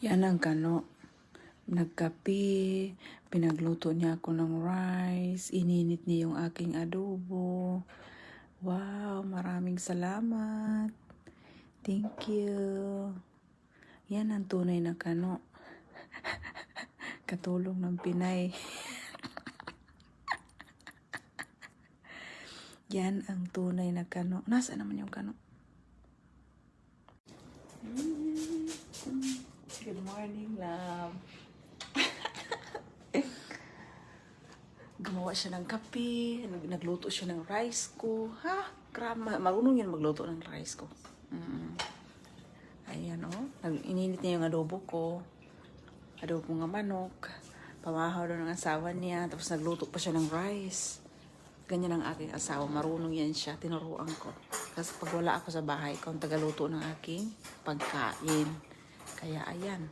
Yan ang kano. Nagkape, pinagluto niya ako ng rice, ininit niya yung aking adobo. Wow, maraming salamat. Thank you. Yan ang tunay na kano. Katulong ng Pinay. Yan ang tunay na kano. Nasaan naman yung kano? Good morning, love. Gumawa siya ng kape, nagluto siya ng rice ko. Ha? Krama, marunong yan magluto ng rice ko. Ayan, oh. Ininit niya yung adobo ko. Adobo nga manok. Pamahaw doon ng asawa niya. Tapos nagluto pa siya ng rice. Ganyan ang aking asawa. Marunong yan siya. Tinuruan ko. Kasi pag wala ako sa bahay, ako ang tagaluto ng aking pagkain. Kaya ayan.